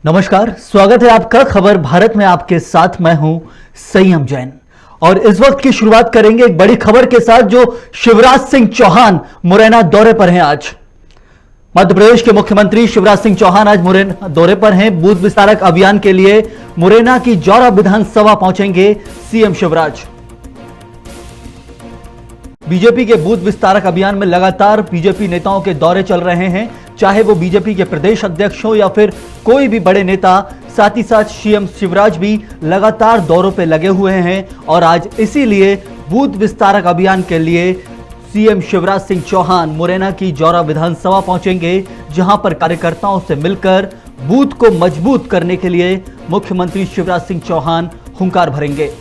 नमस्कार, स्वागत है आपका खबर भारत में। आपके साथ मैं हूं संयम जैन और इस वक्त की शुरुआत करेंगे एक बड़ी खबर के साथ जो शिवराज सिंह चौहान मुरैना दौरे पर हैं। आज मध्य प्रदेश के मुख्यमंत्री शिवराज सिंह चौहान आज मुरैना दौरे पर हैं। बूथ विस्तारक अभियान के लिए मुरैना की जौरा विधानसभा पहुंचेंगे सीएम शिवराज। बीजेपी के बूथ विस्तारक अभियान में लगातार बीजेपी नेताओं के दौरे चल रहे हैं, चाहे वो बीजेपी के प्रदेश अध्यक्ष हो या फिर कोई भी बड़े नेता। साथ ही साथ सीएम शिवराज भी लगातार दौरों पे लगे हुए हैं और आज इसीलिए बूथ विस्तारक अभियान के लिए सीएम शिवराज सिंह चौहान मुरैना की जौरा विधानसभा पहुंचेंगे, जहां पर कार्यकर्ताओं से मिलकर बूथ को मजबूत करने के लिए मुख्यमंत्री शिवराज सिंह चौहान हुंकार भरेंगे।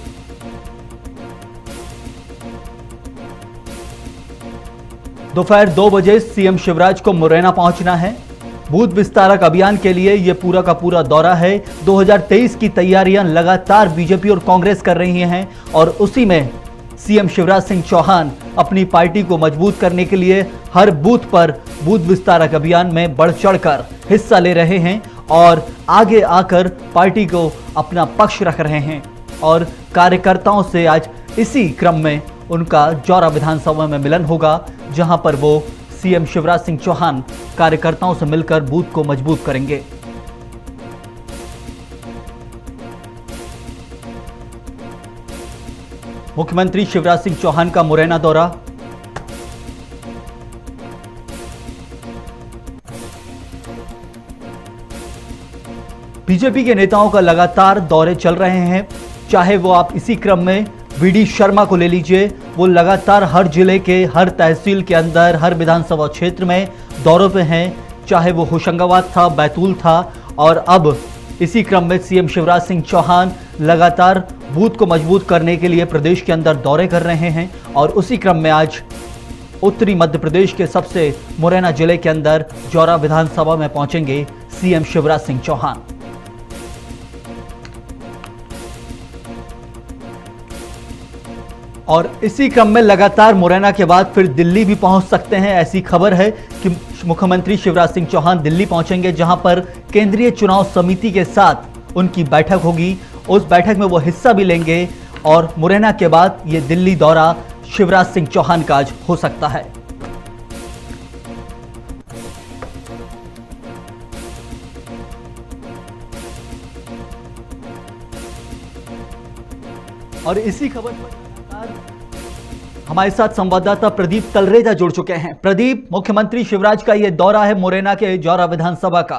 दोपहर 2 बजे सीएम शिवराज को मुरैना पहुंचना है। बूथ विस्तारक अभियान के लिए यह पूरा का पूरा दौरा है। 2023 की तैयारियां लगातार बीजेपी और कांग्रेस कर रही हैं और उसी में सीएम शिवराज सिंह चौहान अपनी पार्टी को मजबूत करने के लिए हर बूथ पर बूथ विस्तारक अभियान में बढ़ चढ़कर हिस्सा ले रहे हैं और आगे आकर पार्टी को अपना पक्ष रख रहे हैं। और कार्यकर्ताओं से आज इसी क्रम में उनका जौरा विधानसभा में मिलन होगा, जहां पर वो सीएम शिवराज सिंह चौहान कार्यकर्ताओं से मिलकर बूथ को मजबूत करेंगे। मुख्यमंत्री शिवराज सिंह चौहान का मुरैना दौरा। बीजेपी के नेताओं का लगातार दौरे चल रहे हैं, चाहे वो आप इसी क्रम में वीडी शर्मा को ले लीजिए, वो लगातार हर जिले के हर तहसील के अंदर हर विधानसभा क्षेत्र में दौरों पे हैं, चाहे वो होशंगाबाद था, बैतूल था और अब इसी क्रम में सीएम शिवराज सिंह चौहान लगातार बूथ को मजबूत करने के लिए प्रदेश के अंदर दौरे कर रहे हैं और उसी क्रम में आज उत्तरी मध्य प्रदेश के सबसे मुरैना जिले के अंदर जौरा विधानसभा में पहुंचेंगे सीएम शिवराज सिंह चौहान। और इसी क्रम में लगातार मुरैना के बाद फिर दिल्ली भी पहुंच सकते हैं। ऐसी खबर है कि मुख्यमंत्री शिवराज सिंह चौहान दिल्ली पहुंचेंगे, जहां पर केंद्रीय चुनाव समिति के साथ उनकी बैठक होगी। उस बैठक में वो हिस्सा भी लेंगे और मुरैना के बाद ये दिल्ली दौरा शिवराज सिंह चौहान का आज हो सकता है। और इसी खबर पर हमारे साथ संवाददाता प्रदीप तलरेजा जुड़ चुके हैं। प्रदीप, मुख्यमंत्री शिवराज का यह दौरा है मुरैना के जौरा विधानसभा का,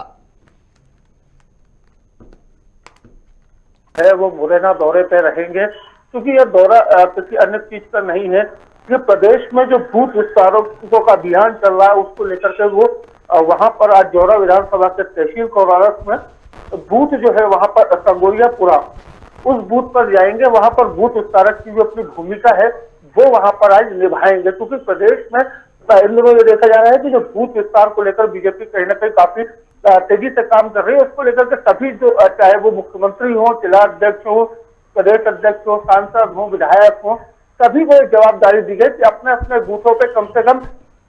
है वो मुरैना दौरे पे रहेंगे, क्योंकि यह दौरा किसी अन्य चीज का नहीं है। ये प्रदेश में जो बूथ विस्तारकों का अभियान चल रहा है उसको लेकर के वो वहां पर आज जौरा विधानसभा के तहसील कोरारस में बूथ जो है वहां पर संगोरियापुरा उस बूथ पर जाएंगे। वहां पर बूथ विस्तारक की जो अपनी भूमिका है वो वहां पर आज निभाएंगे, क्योंकि प्रदेश में इन दिनों ये देखा जा रहा है कि जो बूथ विस्तार को लेकर बीजेपी कहीं ना कहीं काफी तेजी से काम कर रही है। उसको लेकर के सभी जो चाहे वो मुख्यमंत्री हो, जिला अध्यक्ष हो, प्रदेश अध्यक्ष हो, सांसद हो, विधायक हो, सभी को जवाबदारी दी गई कि अपने अपने बूथों पे कम से कम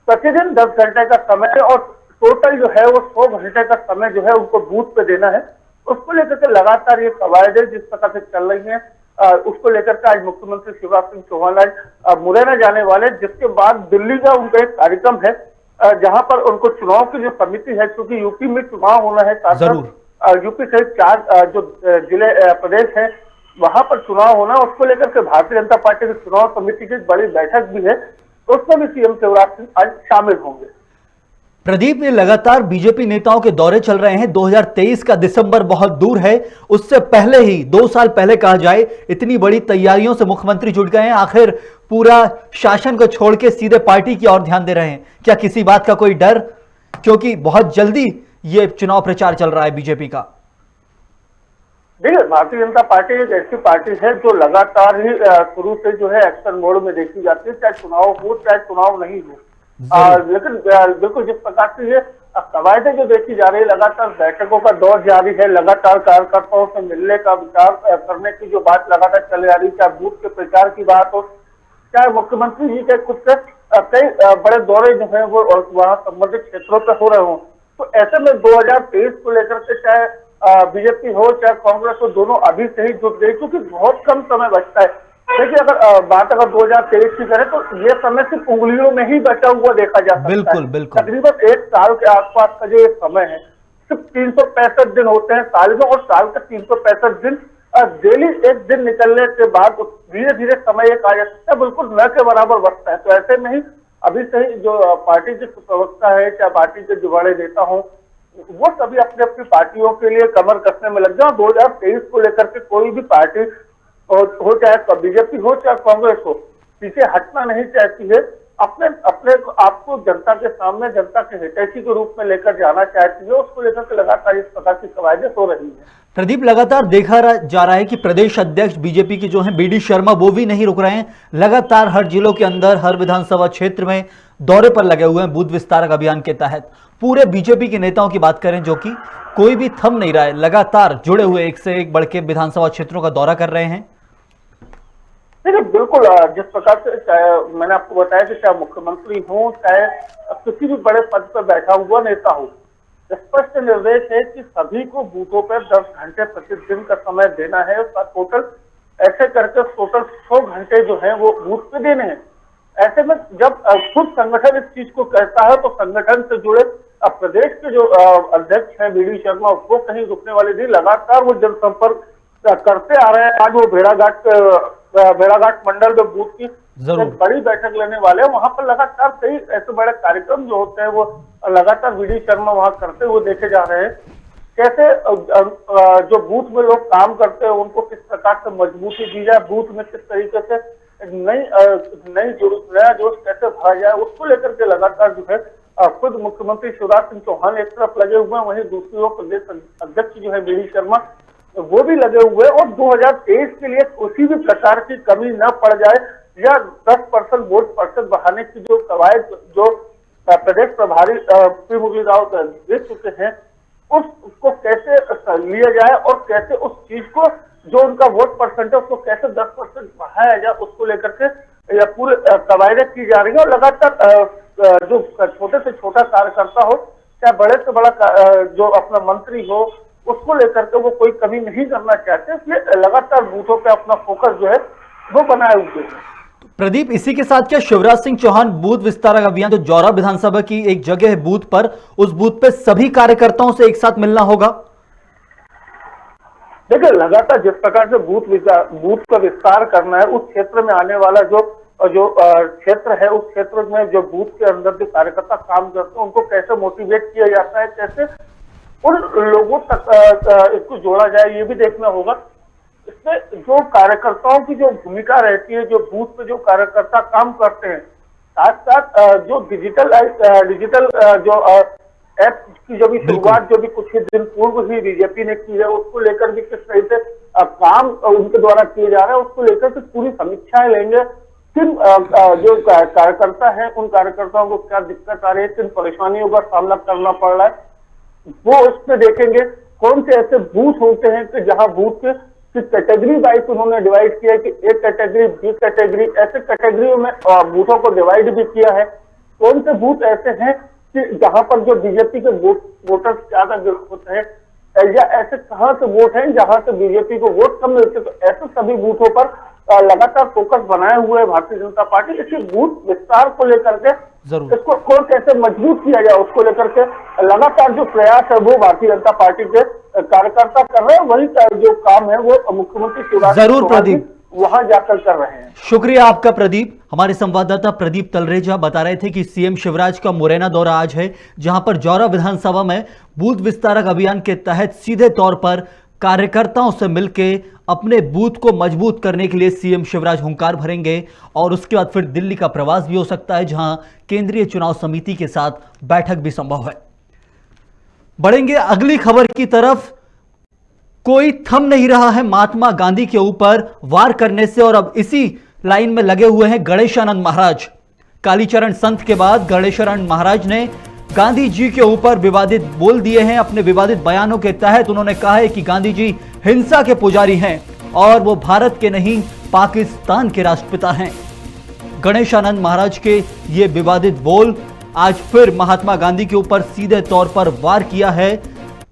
प्रतिदिन 10 घंटे का समय और टोटल जो है वो 100 घंटे का समय जो है उनको बूथ पे देना है। उसको लेकर के लगातार ये कवायद जिस प्रकार से चल रही है, उसको लेकर के आज मुख्यमंत्री शिवराज सिंह चौहान आज मुरैना जाने वाले, जिसके बाद दिल्ली का उनका एक कार्यक्रम है जहां पर उनको चुनाव की जो समिति है, क्योंकि यूपी में चुनाव होना है, यूपी सहित 4 जो जिले प्रदेश है वहां पर चुनाव होना, उसको लेकर के भारतीय जनता पार्टी की चुनाव समिति की बड़ी बैठक भी है, उसमें भी सीएम शिवराज सिंह आज शामिल होंगे। प्रदीप, ये लगातार बीजेपी नेताओं के दौरे चल रहे हैं। 2023 का दिसंबर बहुत दूर है, उससे पहले ही 2 साल पहले कहा जाए इतनी बड़ी तैयारियों से मुख्यमंत्री जुट गए हैं। आखिर पूरा शासन को छोड़ के सीधे पार्टी की ओर ध्यान दे रहे हैं, क्या किसी बात का कोई डर, क्योंकि बहुत जल्दी ये चुनाव प्रचार चल रहा है बीजेपी का? देखिए, भारतीय जनता पार्टी एक ऐसी पार्टी है जो लगातार ही शुरू से जो है एक्शन मोड में देखी जाती है, चाहे चुनाव हो चाहे चुनाव नहीं हो। लेकिन बिल्कुल जिस प्रकार से ये कवायदें जो देखी जा रही है, लगातार बैठकों का दौर जारी है, लगातार कार्यकर्ताओं से मिलने का विचार करने की जो बात लगातार चल रही है, चाहे बूथ के प्रचार की बात हो, चाहे मुख्यमंत्री जी के खुद से कई बड़े दौरे जो है वो वहाँ संबंधित क्षेत्रों पे हो रहे हों। तो ऐसे में 2023 को लेकर के चाहे बीजेपी हो चाहे कांग्रेस हो, दोनों अभी से ही जुट गई, क्योंकि बहुत कम समय बचता है। देखिए, अगर 2023 की करें तो ये समय सिर्फ उंगलियों में ही बचा हुआ देखा जा सकता बिल्कुल है। बिल्कुल। तकरीबन एक साल के आसपास का जो ये समय है, सिर्फ 365 दिन होते हैं साल में, और साल के 365 दिन डेली एक दिन निकलने के बाद धीरे धीरे समय एक आ जाता है, बिल्कुल न के बराबर बचता है। तो ऐसे में ही अभी से ही जो पार्टी के प्रवक्ता है, चाहे पार्टी के जो बड़े नेता हों, वो सभी अपनी अपनी पार्टियों के लिए कमर कसने में लग जाए। 2023 को लेकर के कोई भी पार्टी हो चाहे बीजेपी हो चाहे कांग्रेस हो, पीछे हटना नहीं चाहती है। अपने अपने आपको जनता के सामने जनता के हितैषी के रूप में लेकर जाना चाहती है। उसको लेकर के लगातार इस प्रकार की कवायदें हो रही है। प्रदीप, लगातार देखा जा रहा है कि प्रदेश अध्यक्ष बीजेपी के जो हैं बीडी शर्मा, वो भी नहीं रुक रहे हैं। लगातार हर जिलों के अंदर, हर विधानसभा क्षेत्र में दौरे पर लगे हुए हैं बूथ विस्तारक अभियान के तहत। पूरे बीजेपी के नेताओं की बात करें, जो कि कोई भी थम नहीं रहा है, लगातार जुड़े हुए एक से एक बढ़ के विधानसभा क्षेत्रों का दौरा कर रहे हैं। देखिए, बिल्कुल जिस प्रकार से, चाहे मैंने आपको बताया कि चाहे मुख्यमंत्री हो चाहे किसी भी बड़े पद पर बैठा हुआ नेता हो, स्पष्ट निर्देश है कि सभी को बूथों पर 10 घंटे प्रतिदिन का समय देना है। उसका टोटल ऐसे करके टोटल 100 घंटे जो है वो बूथ पे देने हैं। ऐसे में जब खुद संगठन इस चीज को कहता है तो संगठन से जुड़े प्रदेश के जो अध्यक्ष हैं बीडी शर्मा, वो कहीं रुकने वाले नहीं, लगातार वो जनसंपर्क करते आ रहे हैं। आज वो भेड़ाघाट मंडल में बूथ की एक बड़ी बैठक लेने वाले हैं। वहां पर लगातार कई ऐसे बड़े कार्यक्रम जो होते हैं वो लगातार बीडी शर्मा वहां करते हुए देखे जा रहे हैं। कैसे जो बूथ में लोग काम करते हैं उनको किस प्रकार से मजबूती दी जाए, बूथ में किस तरीके से नया जोश कैसे भरा जाए, उसको लेकर के लगातार जो है खुद मुख्यमंत्री शिवराज सिंह चौहान एक तरफ लगे हुए हैं, वहीं दूसरी ओर प्रदेश अध्यक्ष जो है बीडी शर्मा वो भी लगे हुए हैं। और 2023 के लिए किसी भी प्रकार की कमी न पड़ जाए या 10% वोट प्रतिशत बढ़ाने की जो कवायद जो प्रदेश प्रभारी पी मुरली राव दे चुके हैं, उसको कैसे लिया जाए और कैसे उस चीज को जो उनका वोट परसेंट है उसको कैसे 10% बढ़ाया जाए, उसको लेकर के या पूरे कवायदें की जा रही है। और लगातार जो छोटे से छोटा कार्यकर्ता हो चाहे बड़े से बड़ा जो अपना मंत्री हो, उसको लेकर के वो कोई कमी नहीं करना चाहते, इसलिए लगातार बूथों पे अपना फोकस जो है वो बनाए हुए हैं। प्रदीप, इसी के साथ क्या शिवराज सिंह चौहान बूथ विस्तारक अभियान जो जौरा विधानसभा की एक जगह है बूथ पर, उस बूथ पे सभी कार्यकर्ताओं से एक साथ मिलना होगा? देखिए, लगातार जिस प्रकार से बूथ का विस्तार करना है, उस क्षेत्र में आने वाला जो क्षेत्र है, उस क्षेत्र में जो बूथ के अंदर जो कार्यकर्ता काम करते हैं उनको कैसे मोटिवेट किया जाता है, कैसे उन लोगों तक इसको जोड़ा जाए, ये भी देखना होगा। इसमें जो कार्यकर्ताओं की जो भूमिका रहती है, जो बूथ पे जो कार्यकर्ता काम करते हैं, साथ साथ जो डिजिटल जो ऐप की जो भी शुरुआत जो भी कुछ ही दिन पूर्व ही बीजेपी ने की है, उसको लेकर भी किस तरह से काम उनके द्वारा किए जा रहे हैं, उसको लेकर के पूरी समीक्षाएं लेंगे। किन जो कार्यकर्ता है उन कार्यकर्ताओं को क्या दिक्कत आ रही है, किन परेशानियों का सामना करना पड़ रहा है, वो उसमें देखेंगे। कौन से ऐसे बूथ होते हैं कि जहां बूथ की कैटेगरी वाइज उन्होंने डिवाइड किया है कि ए कैटेगरी, बी कैटेगरी, ऐसे कैटेगरियों में बूथों को डिवाइड भी किया है। कौन से बूथ ऐसे हैं कि जहां पर जो बीजेपी के वोटर्स ज्यादा होते हैं, या ऐसे कहां से वोट हैं जहां से बीजेपी को वोट कम मिलते, तो ऐसे सभी बूथों पर लगातार फोकस बनाए हुए है भारतीय जनता पार्टी। इसी बूथ विस्तार को लेकर के इसको और कैसे मजबूत किया जाए, उसको लेकर के लगातार जो प्रयास है वो भारतीय जनता पार्टी के कार्यकर्ता कर रहे हैं। वही जो काम है वो मुख्यमंत्री शिवराज सिंह चौहान वहां जाकर कर रहे हैं। शुक्रिया आपका प्रदीप। हमारे संवाददाता प्रदीप तलरेजा बता रहे थे कि सीएम शिवराज का मुरैना दौरा आज है, जहां पर जौरा विधानसभा में बूथ विस्तारक अभियान के तहत सीधे तौर पर कार्यकर्ताओं से मिलके अपने बूथ को मजबूत करने के लिए सीएम शिवराज हुंकार भरेंगे और उसके बाद फिर दिल्ली का प्रवास भी हो सकता है, जहां केंद्रीय चुनाव समिति के साथ बैठक भी संभव है। बढ़ेंगे अगली खबर की तरफ। कोई थम नहीं रहा है महात्मा गांधी के ऊपर वार करने से, और अब इसी लाइन में लगे हुए हैं गणेशानंद महाराज। कालीचरण संत के बाद गणेशानंद महाराज ने गांधी जी के ऊपर विवादित बोल दिए हैं। अपने विवादित बयानों के तहत उन्होंने कहा है कि गांधी जी हिंसा के पुजारी हैं और वो भारत के नहीं पाकिस्तान के राष्ट्रपिता हैं। गणेशानंद महाराज के ये विवादित बोल आज फिर महात्मा गांधी के ऊपर सीधे तौर पर वार किया है।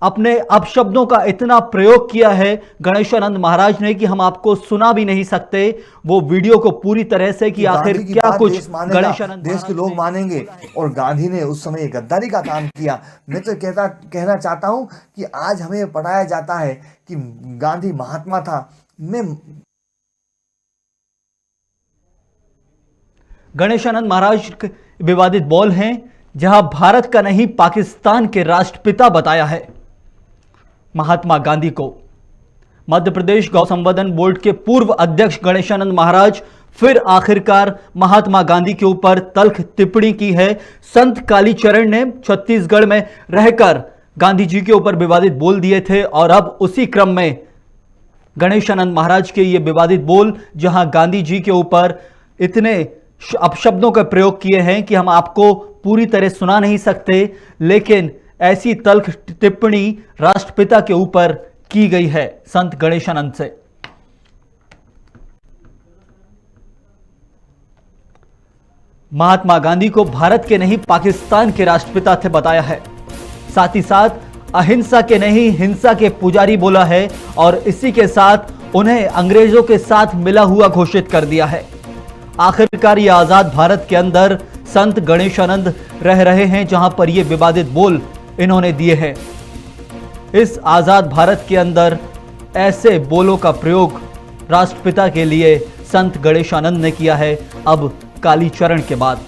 अपने अपशब्दों का इतना प्रयोग किया है गणेशानंद महाराज ने कि हम आपको सुना भी नहीं सकते वो वीडियो को पूरी तरह से कि आखिर गांधी की क्या बात कुछ देश मानेगा, गणेशानंद देश के लोग मानेंगे। और गांधी ने उस समय गद्दारी का काम किया। मैं तो कहना चाहता हूं कि आज हमें पढ़ाया जाता है कि गांधी महात्मा था। मैं गणेशानंद महाराज के विवादित बॉल हैं, जहां भारत का नहीं पाकिस्तान के राष्ट्रपिता बताया है महात्मा गांधी को। मध्य प्रदेश गौ संवर्धन बोर्ड के पूर्व अध्यक्ष गणेशानंद महाराज फिर आखिरकार महात्मा गांधी के ऊपर तल्ख टिप्पणी की है। संत कालीचरण ने छत्तीसगढ़ में रहकर गांधी जी के ऊपर विवादित बोल दिए थे और अब उसी क्रम में गणेशानंद महाराज के ये विवादित बोल, जहां गांधी जी के ऊपर इतने अपशब्दों का प्रयोग किए हैं कि हम आपको पूरी तरह सुना नहीं सकते, लेकिन ऐसी तल्ख टिप्पणी राष्ट्रपिता के ऊपर की गई है संत गणेशानंद से। महात्मा गांधी को भारत के नहीं पाकिस्तान के राष्ट्रपिता थे बताया है। साथ ही साथ अहिंसा के नहीं हिंसा के पुजारी बोला है और इसी के साथ उन्हें अंग्रेजों के साथ मिला हुआ घोषित कर दिया है। आखिरकार ये आजाद भारत के अंदर संत गणेशानंद रह रहे हैं, जहां पर ये विवादित बोल इन्होंने दिए हैं। इस आजाद भारत के अंदर ऐसे बोलों का प्रयोग राष्ट्रपिता के लिए संत गणेशानंद ने किया है, अब कालीचरण के बाद।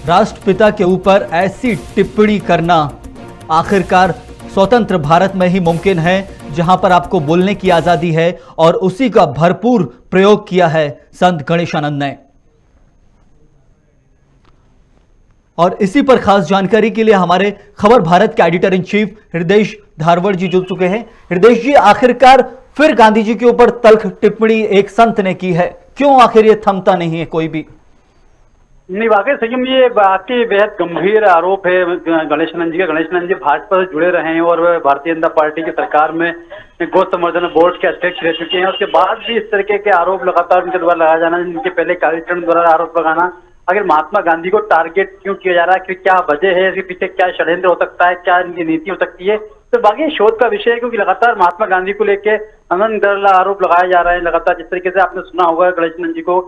राष्ट्रपिता के ऊपर ऐसी टिप्पणी करना आखिरकार स्वतंत्र भारत में ही मुमकिन है, जहां पर आपको बोलने की आजादी है, और उसी का भरपूर प्रयोग किया है संत गणेशानंद ने। और इसी पर खास जानकारी के लिए हमारे खबर भारत के एडिटर इन चीफ हृदय धारवड़ जी जुड़ चुके हैं। हृदय जी, आखिरकार फिर गांधी जी के ऊपर तल्ख टिप्पणी एक संत ने की है, क्यों आखिर ये थमता नहीं है कोई भी? नहीं, वाकई संयम ये वाकई बेहद गंभीर आरोप है गणेशानंद जी का। गणेशानंद जी भाजपा से जुड़े रहे हैं और भारतीय जनता पार्टी की सरकार में गौ संवर्धन बोर्ड के अध्यक्ष रह चुके हैं। उसके बाद भी इस तरीके के आरोप लगातार उनके द्वारा लगाया जाना, इनके पहले कालीचरण द्वारा आरोप लगाना, अगर महात्मा गांधी को टारगेट क्यों किया जा रहा है, क्या वजह है, इसके पीछे क्या षड्यंत्र हो सकता है, क्या इनकी नीति हो सकती है, तो बाकी शोध का विषय है। क्योंकि लगातार महात्मा गांधी को लेकर अनंत आरोप लगाए जा रहे हैं। लगातार जिस तरीके से आपने सुना होगा गणेशानंद जी को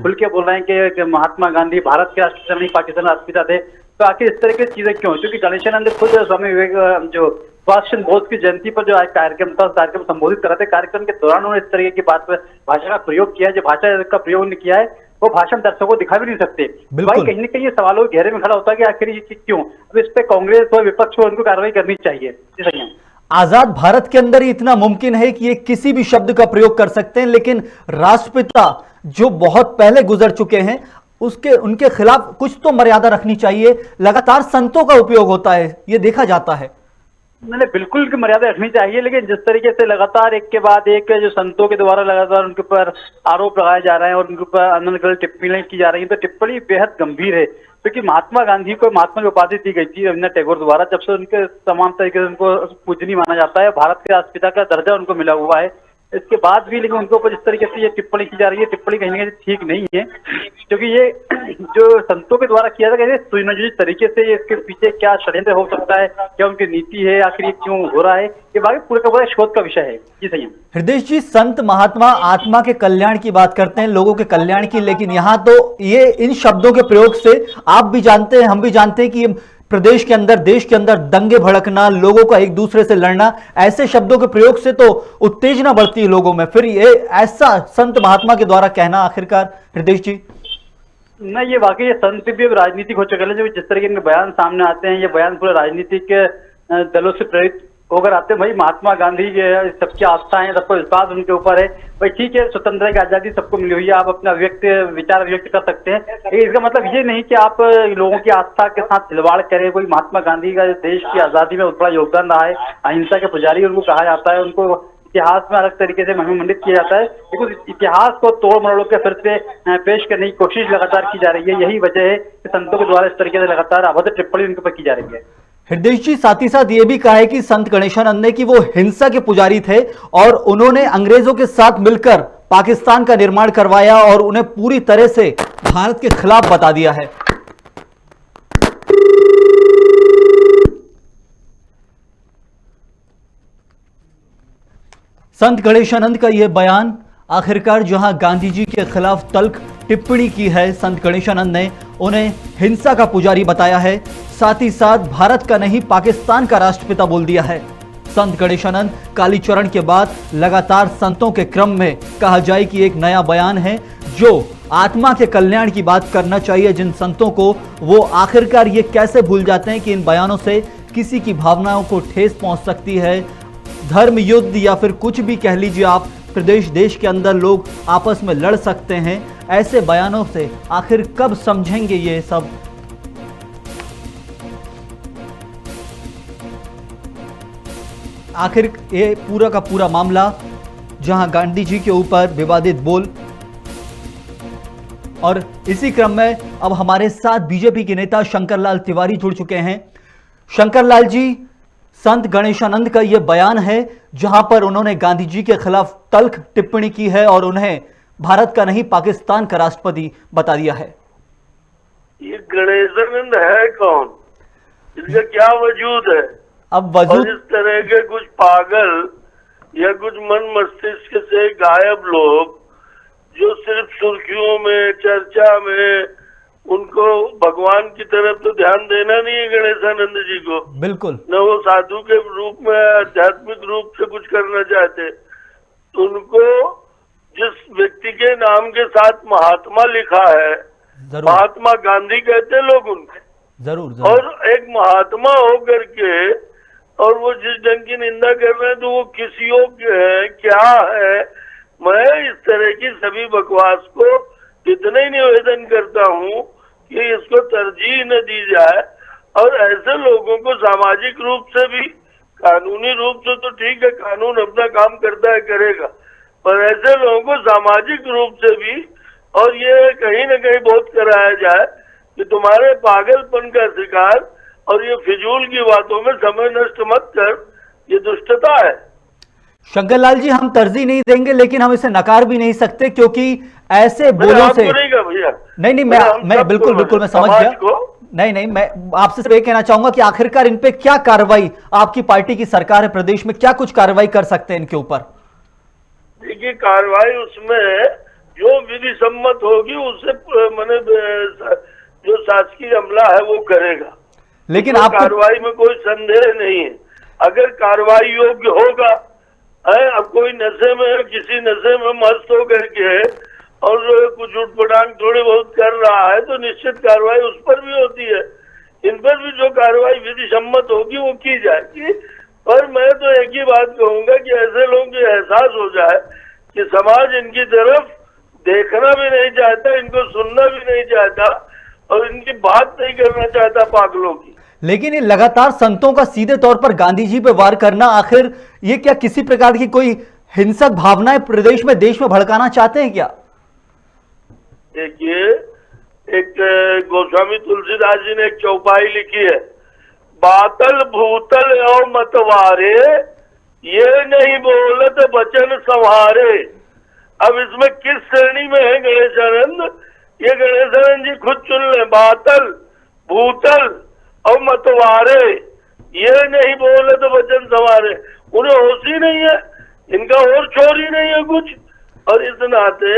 खुल के बोल रहे हैं कि महात्मा गांधी भारत के राष्ट्रपिता नहीं पाकिस्तान राष्ट्रपिता थे, तो आखिर इस तरह की चीजें क्यों? क्योंकि गणेशानंद खुद स्वामी विवेक जो सुभाष बोस की जयंती पर जो आज कार्यक्रम था, उस कार्यक्रम संबोधित कर रहे थे। कार्यक्रम के दौरान उन्होंने इस तरीके की बात भाषा का प्रयोग किया है। जो भाषा का प्रयोग उन्होंने किया है वो भाषण दर्शकों को दिखा भी नहीं सकते। भाई कहीं ना कहीं ये सवालों के घेरे में खड़ा होता है कि आखिर ये चीज क्यों? अब इस पे कांग्रेस और विपक्ष को उनको कार्रवाई करनी चाहिए। आजाद भारत के अंदर इतना मुमकिन है कि ये किसी भी शब्द का प्रयोग कर सकते हैं, लेकिन राष्ट्रपिता जो बहुत पहले गुजर चुके हैं उनके खिलाफ कुछ तो मर्यादा रखनी चाहिए। लगातार संतों का उपयोग होता है, ये देखा जाता है। मैंने बिल्कुल की मर्यादा रखनी चाहिए, लेकिन जिस तरीके से लगातार एक के बाद एक जो संतों के द्वारा लगातार उनके ऊपर आरोप लगाए जा रहे हैं और उनके ऊपर अनर्गल टिप्पणी की जा रही है, तो टिप्पणी बेहद गंभीर है। क्योंकि महात्मा गांधी को महात्मा की उपाधि दी गई थी रविन्द्रनाथ टैगोर द्वारा, जब से उनके तमाम तरीके से उनको पूजनीय माना जाता है, भारत के राष्ट्रपिता का दर्जा उनको मिला हुआ है। इसके बाद भी लेकिन उनके ऊपर जिस तरीके से ये टिप्पणी की जा रही है, टिप्पणी कहीं ना कहीं ठीक नहीं है। क्योंकि ये जो संतों के द्वारा किया जाता है सुनियोजित तरीके से, इसके पीछे क्या षड्यंत्र हो सकता है, क्या उनकी नीति है, आखिर ये क्यों हो रहा है, ये बाकी पूरे का पूरा शोध का विषय है। जी सही है हृदय जी, संत महात्मा आत्मा के कल्याण की बात करते हैं, लोगों के कल्याण की, लेकिन यहाँ तो ये इन शब्दों के प्रयोग से आप भी जानते हैं, हम भी जानते हैं कि ये प्रदेश के अंदर देश के अंदर दंगे भड़कना, लोगों का एक दूसरे से लड़ना, ऐसे शब्दों के प्रयोग से तो उत्तेजना बढ़ती है लोगों में। फिर ये ऐसा संत महात्मा के द्वारा कहना आखिरकार हृदय जी? नहीं, ये वाकई संत भी राजनीतिक हो चुके हैं। जो जिस तरह के बयान सामने आते हैं, ये बयान पूरे राजनीतिक दलों से प्रेरित होकर आते हैं। भाई महात्मा गांधी सबकी आस्था है, सबको विश्वास उनके ऊपर है। भाई ठीक है, स्वतंत्रता की आजादी सबको मिली हुई है, आप अपना विचार व्यक्त कर सकते हैं। इसका मतलब ये नहीं कि आप लोगों की आस्था के साथ खिलवाड़ करें। कोई महात्मा गांधी का देश की आजादी में बहुत बड़ा योगदान रहा है, अहिंसा के पुजारी उनको कहा जाता है, उनको इतिहास में अलग तरीके से महिमामंडित किया जाता है। लेकिन इतिहास को तोड़ मरोड़ के फिर से पेश करने की कोशिश लगातार की जा रही है। यही वजह है कि संतों के द्वारा इस तरीके से लगातार अभद्र टिप्पणी उनके ऊपर की जा रही है। हृदय जी, साथ ही साथ ये भी कहा है कि संत गणेशानंद ने कि वो हिंसा के पुजारी थे और उन्होंने अंग्रेजों के साथ मिलकर पाकिस्तान का निर्माण करवाया और उन्हें पूरी तरह से भारत के खिलाफ बता दिया है। संत गणेशानंद का यह बयान आखिरकार जहां गांधी जी के खिलाफ तल्ख टिप्पणी की है, संत गणेशानंद ने उन्हें हिंसा का पुजारी बताया है, साथ ही साथ भारत का नहीं पाकिस्तान का राष्ट्रपिता बोल दिया है। संत गणेशानंद कालीचरण के बाद लगातार संतों के क्रम में कहा जाए कि एक नया बयान है जो आत्मा के कल्याण की बात करना चाहिए जिन संतों को, वो आखिरकार ये कैसे भूल जाते हैं कि इन बयानों से किसी की भावनाओं को ठेस पहुंच सकती है। धर्म युद्ध या फिर कुछ भी कह लीजिए आप, प्रदेश देश के अंदर लोग आपस में लड़ सकते हैं। ऐसे बयानों से आखिर कब समझेंगे ये सब? आखिर ये पूरा का पूरा मामला जहां गांधी जी के ऊपर विवादित बोल, और इसी क्रम में अब हमारे साथ बीजेपी के नेता शंकरलाल तिवारी जुड़ चुके हैं। शंकरलाल जी, संत गणेशानंद का यह बयान है जहां पर उन्होंने गांधी जी के खिलाफ तल्ख टिप्पणी की है और उन्हें भारत का नहीं पाकिस्तान का राष्ट्रपति बता दिया है। ये गणेशानंद है कौन? इसका क्या वजूद है? अब वजूद और इस तरह के कुछ पागल या कुछ मन मस्तिष्क से गायब लोग जो सिर्फ सुर्खियों में, चर्चा में, उनको भगवान की तरफ तो ध्यान देना नहीं है गणेशानंद जी को, बिल्कुल न वो साधु के रूप में आध्यात्मिक रूप से कुछ करना चाहते। उनको जिस व्यक्ति के नाम के साथ महात्मा लिखा है, महात्मा गांधी कहते लोग उनके, जरूर और एक महात्मा होकर के और वो जिस ढंग की निंदा कर रहे हैं तो वो किस योग के है, क्या है? मैं इस तरह की सभी बकवास को इतना ही निवेदन करता हूँ कि इसको तरजीह न दी जाए, और ऐसे लोगों को सामाजिक रूप से भी, कानूनी रूप से तो ठीक है, कानून अपना काम करता है, करेगा, पर ऐसे लोगों को सामाजिक रूप से भी, और ये कहीं न कहीं बहुत कराया जाए कि तुम्हारे पागलपन का शिकार और ये फिजूल की बातों में समय नष्ट मत कर, ये दुष्टता है। शंकरलाल जी, हम तरजीह नहीं देंगे लेकिन हम इसे नकार भी नहीं सकते, क्योंकि ऐसे बोलों से भैया नहीं मैं बिल्कुल मैं समझ गया। नहीं मैं आपसे सिर्फ ये कहना चाहूंगा कि आखिरकार इन पे क्या कार्रवाई, आपकी पार्टी की सरकार है प्रदेश में, क्या कुछ कार्रवाई कर सकते हैं इनके ऊपर? देखिए, कार्रवाई उसमें जो विधि सम्मत होगी उससे मैंने जो शासकीय अमला है वो करेगा, लेकिन तो आप कार्रवाई में कोई संदेह नहीं है। अगर कार्रवाई योग्य होगा, अब कोई नशे में, किसी नशे में मस्त होकर के और कुछ उठपटांग थोड़ी बहुत कर रहा है तो निश्चित कार्रवाई उस पर भी होती है। इन पर भी जो कार्रवाई विधि सम्मत होगी वो की जाएगी। पर मैं तो एक ही बात कहूंगा कि ऐसे लोगों को एहसास हो जाए कि समाज इनकी तरफ देखना भी नहीं चाहता, इनको सुनना भी नहीं चाहता और इनकी बात नहीं करना चाहता पागलों की। लेकिन ये लगातार संतों का सीधे तौर पर गांधी जी पे वार करना, आखिर ये क्या किसी प्रकार की कोई हिंसक भावनाएं प्रदेश में, देश में भड़काना चाहते हैं क्या? देखिए, एक गोस्वामी तुलसीदास जी ने एक चौपाई लिखी है, बातल भूतल एवं मतवारे, ये नहीं बोलत वचन संवारे। अब इसमें किस श्रेणी में है गणेशानंद? ये गणेशानंद जी खुद चुन ले। बातल, भूतल और मतवारे, ये नहीं बोलत वचन संवारे। उन्हें होश ही नहीं है, इनका और छोर ही नहीं है कुछ। और इस नाते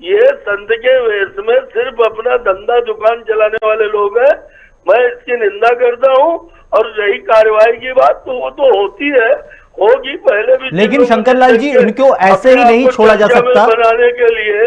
ये संत के वेश में सिर्फ अपना धंधा दुकान चलाने वाले लोग हैं। मैं इसकी निंदा करता हूँ। और रही कार्रवाई की बात तो वो तो होती है, होगी, पहले भी। लेकिन शंकरलाल जी, इनको ऐसे ही नहीं छोड़ा जा सकता। बनाने के लिए,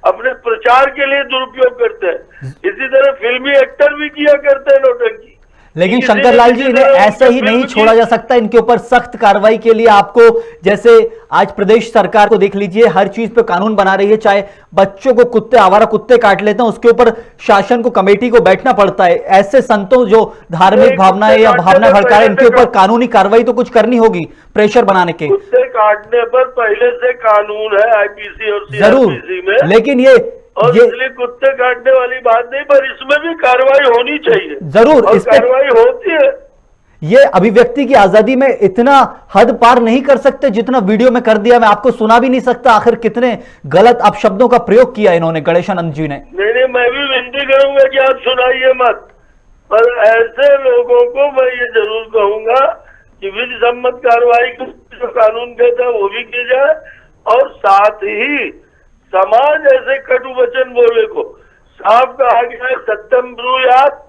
अपने प्रचार के लिए दुरुपयोग करते हैं। इसी तरह फिल्मी एक्टर भी किया करते हैं नौटंकी। लेकिन शंकरलाल जी, इन्हें ऐसे ही नहीं छोड़ा जा सकता, इनके ऊपर सख्त कार्रवाई के लिए आपको, जैसे आज प्रदेश सरकार को देख लीजिए, हर चीज पे कानून बना रही है, चाहे बच्चों को कुत्ते, आवारा कुत्ते काट लेते हैं उसके ऊपर शासन को, कमेटी को बैठना पड़ता है। ऐसे संतों जो धार्मिक भावनाएं या भावना भड़का रहे, इनके ऊपर कानूनी कार्रवाई तो कुछ करनी होगी प्रेशर बनाने के। कुत्ते काटने पर पहले से कानून है आईपीसी और सीआरपीसी में, लेकिन ये इसलिए कुत्ते काटने वाली बात नहीं, पर इसमें भी कार्रवाई होनी चाहिए। जरूर, इस पे कार्रवाई होती है। ये अभिव्यक्ति की आजादी में इतना हद पार नहीं कर सकते जितना वीडियो में कर दिया? मैं आपको सुना भी नहीं सकता, आखिर कितने गलत अपशब्दों का प्रयोग किया इन्होंने, गणेशानंद जी ने। नहीं, मैं भी विनती करूंगा कि आप सुनाइए मत, पर ऐसे लोगों को मैं ये जरूर कहूंगा कि विधि सम्मत कार्रवाई जो कानून कहता है वो भी की जाए, और साथ ही समाज ऐसे कटु वचन बोले को साफ कहा गया है, सत्यम ब्रूयात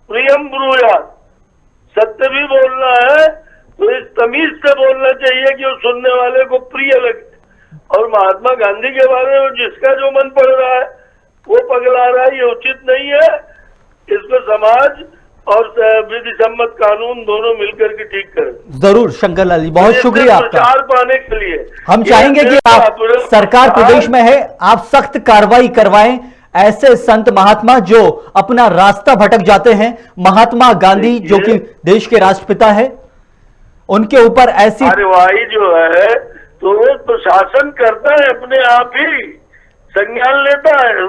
प्रियम ब्रूयात, सत्य भी बोलना है तो इस तमीज से बोलना चाहिए कि वो सुनने वाले को प्रिय लगे। और महात्मा गांधी के बारे में जिसका जो मन पड़ रहा है वो पगला रहा है, ये उचित नहीं है। इसको समाज और विधि सम्मत कानून दोनों मिलकर के ठीक करें। जरूर शंकरलाल जी, बहुत शुक्रिया आपका। प्रचार पाने के लिए हम चाहेंगे कि आप, सरकार प्रदेश में है, आप सख्त कार्रवाई करवाएं ऐसे संत महात्मा जो अपना रास्ता भटक जाते हैं। महात्मा गांधी जो कि देश के राष्ट्रपिता है, उनके ऊपर ऐसी कार्यवाही जो है तो वो प्रशासन करता है, अपने आप ही संज्ञान लेता है।